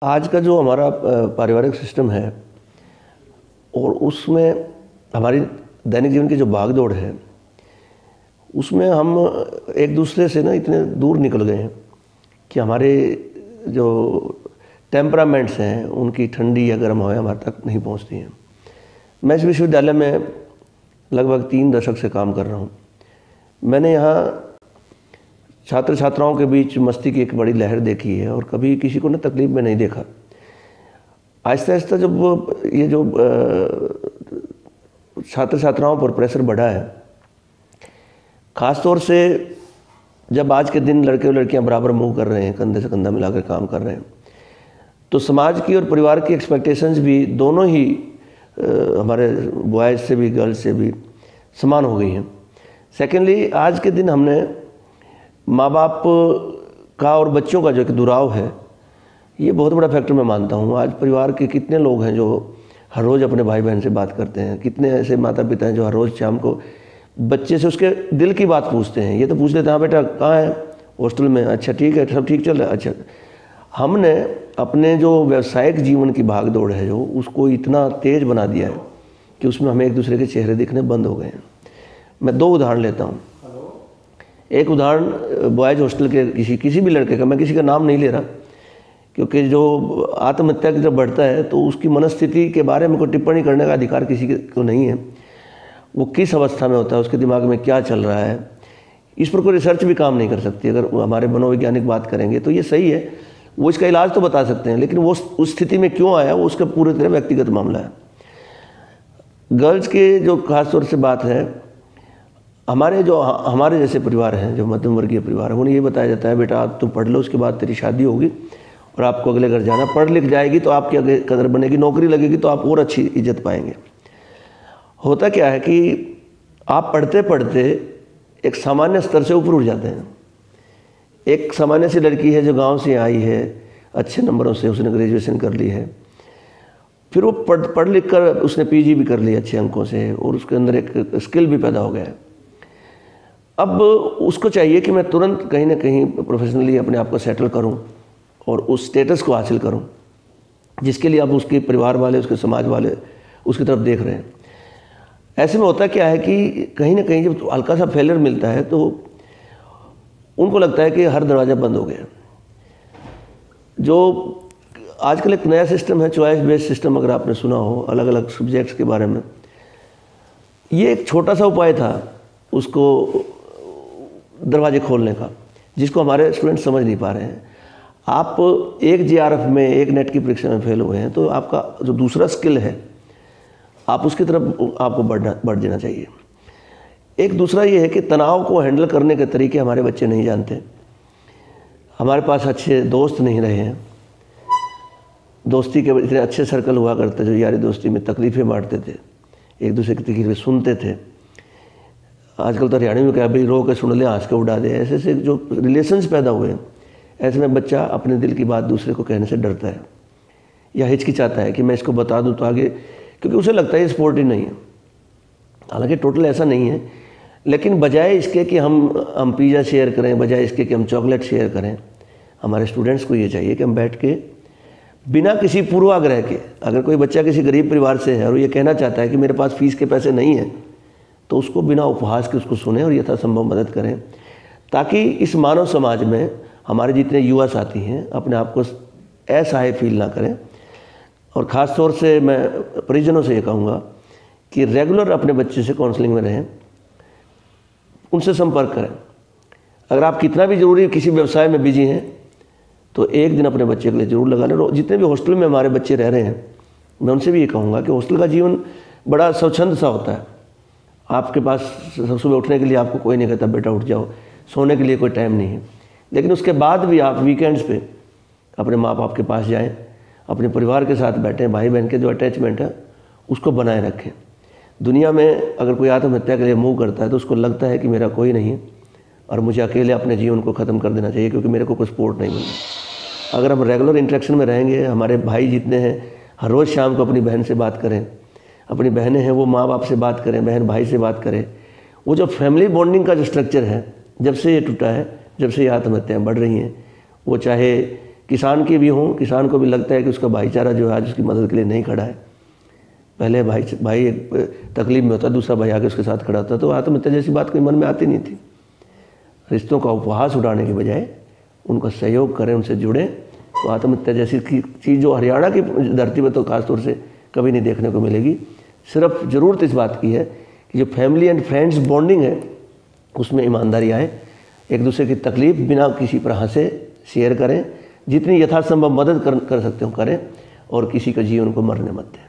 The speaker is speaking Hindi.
आज का जो हमारा पारिवारिक सिस्टम है और उसमें हमारी दैनिक जीवन की जो भागदौड़ है, उसमें हम एक दूसरे से ना इतने दूर निकल गए हैं कि हमारे जो टेम्परामेंट्स हैं उनकी ठंडी या गर्म हवाएं हमारे तक नहीं पहुंचती हैं। मैं इस विश्वविद्यालय में लगभग 3 दशक से काम कर रहा हूं। मैंने यहाँ छात्र छात्राओं के बीच मस्ती की एक बड़ी लहर देखी है और कभी किसी को ना तकलीफ में नहीं देखा। आहिस्ता आहिस्ता जब ये जो छात्र छात्राओं पर प्रेशर बढ़ा है, ख़ास तौर से जब आज के दिन लड़के और लड़कियां बराबर मूव कर रहे हैं, कंधे से कंधा मिलाकर काम कर रहे हैं, तो समाज की और परिवार की एक्सपेक्टेशंस भी दोनों ही हमारे बॉयज़ से भी गर्ल्स से भी समान हो गई हैं। सेकेंडली, आज के दिन हमने माँ बाप का और बच्चों का जो एक दुराव है, ये बहुत बड़ा फैक्टर मैं मानता हूँ। आज परिवार के कितने लोग हैं जो हर रोज़ अपने भाई बहन से बात करते हैं, कितने ऐसे माता पिता हैं जो हर रोज़ शाम को बच्चे से उसके दिल की बात पूछते हैं। ये तो पूछ लेते हैं, हाँ बेटा कहाँ है, हॉस्टल में, अच्छा ठीक है, सब ठीक चल रहा है। अच्छा, हमने अपने जो व्यावसायिक जीवन की भागदौड़ है जो उसको इतना तेज़ बना दिया है कि उसमें हमें एक दूसरे के चेहरे दिखने बंद हो गए हैं। मैं 2 उदाहरण लेता हूँ। एक उदाहरण बॉयज़ हॉस्टल के किसी भी लड़के का, मैं किसी का नाम नहीं ले रहा क्योंकि जो आत्महत्या की तरफ बढ़ता है तो उसकी मनस्थिति के बारे में कोई टिप्पणी करने का अधिकार किसी को नहीं है। वो किस अवस्था में होता है, उसके दिमाग में क्या चल रहा है, इस पर कोई रिसर्च भी काम नहीं कर सकती। अगर हमारे मनोवैज्ञानिक बात करेंगे तो ये सही है, वो इसका इलाज तो बता सकते हैं, लेकिन वो उस स्थिति में क्यों आया वो उसका पूरी तरह व्यक्तिगत मामला है। गर्ल्स के जो खास तौर से बात है, हमारे जैसे परिवार हैं, जो मध्यम वर्गीय परिवार है, उन्हें ये बताया जाता है बेटा आप तुम पढ़ लो, उसके बाद तेरी शादी होगी और आपको अगले घर जाना, पढ़ लिख जाएगी तो आपकी आगे कदर बनेगी, नौकरी लगेगी तो आप और अच्छी इज्जत पाएंगे। होता क्या है कि आप पढ़ते पढ़ते एक सामान्य स्तर से ऊपर उठ जाते हैं। एक सामान्य सी लड़की है जो गांव से आई है, अच्छे नंबरों से उसने ग्रेजुएशन कर ली है, फिर वो पढ़ लिख कर उसने पीजी भी कर ली अच्छे अंकों से और उसके अंदर एक स्किल भी पैदा हो गया है। अब उसको चाहिए कि मैं तुरंत कहीं ना कहीं प्रोफेशनली अपने आप को सेटल करूं और उस स्टेटस को हासिल करूं जिसके लिए अब उसके परिवार वाले, उसके समाज वाले उसकी तरफ देख रहे हैं। ऐसे में होता क्या है कि कहीं ना कहीं जब हल्का सा फेलियर मिलता है तो उनको लगता है कि हर दरवाज़ा बंद हो गया। जो आजकल एक नया सिस्टम है, चॉइस बेस्ड सिस्टम, अगर आपने सुना हो, अलग अलग सब्जेक्ट्स के बारे में, ये एक छोटा सा उपाय था उसको दरवाजे खोलने का, जिसको हमारे स्टूडेंट समझ नहीं पा रहे हैं। आप एक जीआरएफ में, एक नेट की परीक्षा में फेल हुए हैं तो आपका जो दूसरा स्किल है आप उसकी तरफ आपको बढ़ जाना चाहिए। एक दूसरा ये है कि तनाव को हैंडल करने के तरीके हमारे बच्चे नहीं जानते। हमारे पास अच्छे दोस्त नहीं रहे हैं, दोस्ती के इतने अच्छे सर्कल हुआ करते जो यारी दोस्ती में तकलीफ़ें बांटते थे, एक दूसरे की तकलीफें सुनते थे। आजकल तो हरियाणा में क्या भाई, रो के सुन ले हंस के उड़ा दे, ऐसे ऐसे जो रिलेशंस पैदा हुए हैं। ऐसे में बच्चा अपने दिल की बात दूसरे को कहने से डरता है या हिचकिचाता है कि मैं इसको बता दूं तो आगे, क्योंकि उसे लगता है ये स्पोर्टिव नहीं है। हालांकि टोटल ऐसा नहीं है, लेकिन बजाय इसके कि हम पिज़्ज़ा शेयर करें, बजाय इसके कि हम चॉकलेट शेयर करें, हमारे स्टूडेंट्स को ये चाहिए कि हम बैठ के बिना किसी पूर्वाग्रह के, अगर कोई बच्चा किसी गरीब परिवार से है और ये कहना चाहता है कि मेरे पास फीस के पैसे नहीं हैं, तो उसको बिना उपहास के उसको सुने और यथासंभव मदद करें, ताकि इस मानव समाज में हमारे जितने युवा साथी हैं अपने आप को असहाय फील ना करें। और ख़ास तौर से मैं परिजनों से ये कहूँगा कि रेगुलर अपने बच्चे से काउंसलिंग में रहें, उनसे संपर्क करें। अगर आप कितना भी ज़रूरी किसी व्यवसाय में बिजी हैं तो एक दिन अपने बच्चे के लिए ज़रूर लगा लें। जितने भी हॉस्टल में हमारे बच्चे रह रहे हैं, मैं उनसे भी ये कहूँगा कि हॉस्टल का जीवन बड़ा स्वच्छंद सा होता है। आपके पास सुबह उठने के लिए आपको कोई नहीं कहता बेटा उठ जाओ, सोने के लिए कोई टाइम नहीं है, लेकिन उसके बाद भी आप वीकेंड्स पे अपने माँ बाप के पास जाएं, अपने परिवार के साथ बैठें, भाई बहन के जो अटैचमेंट है उसको बनाए रखें। दुनिया में अगर कोई आत्महत्या के लिए मूव करता है तो उसको लगता है कि मेरा कोई नहीं है और मुझे अकेले अपने जीवन को ख़त्म कर देना चाहिए क्योंकि मेरे को कोई सपोर्ट नहीं मिलता। अगर हम रेगुलर इंटरेक्शन में रहेंगे, हमारे भाई जितने हैं हर रोज़ शाम को अपनी बहन से बात करें, अपनी बहनें हैं वो माँ बाप से बात करें, बहन भाई से बात करें, वो जो फैमिली बॉन्डिंग का जो स्ट्रक्चर है, जब से ये टूटा है, जब से ये आत्महत्याएँ बढ़ रही हैं, वो चाहे किसान के भी हों, किसान को भी लगता है कि उसका भाईचारा जो है आज उसकी मदद के लिए नहीं खड़ा है। पहले भाई एक तकलीफ में होता, दूसरा भाई आके उसके साथ खड़ा होता, तो आत्महत्या जैसी बात कोई मन में आती नहीं थी। रिश्तों का उपहास उड़ाने के बजाय उनका सहयोग करें, उनसे जुड़ें, तो आत्महत्या जैसी चीज़ जो हरियाणा की धरती पर तो खासतौर से कभी नहीं देखने को मिलेगी। सिर्फ ज़रूरत इस बात की है कि जो फैमिली एंड फ्रेंड्स बॉन्डिंग है उसमें ईमानदारी आए, एक दूसरे की तकलीफ़ बिना किसी तरह से शेयर करें, जितनी यथासंभव मदद कर सकते हो करें, और किसी का जीवन को मरने मत दें।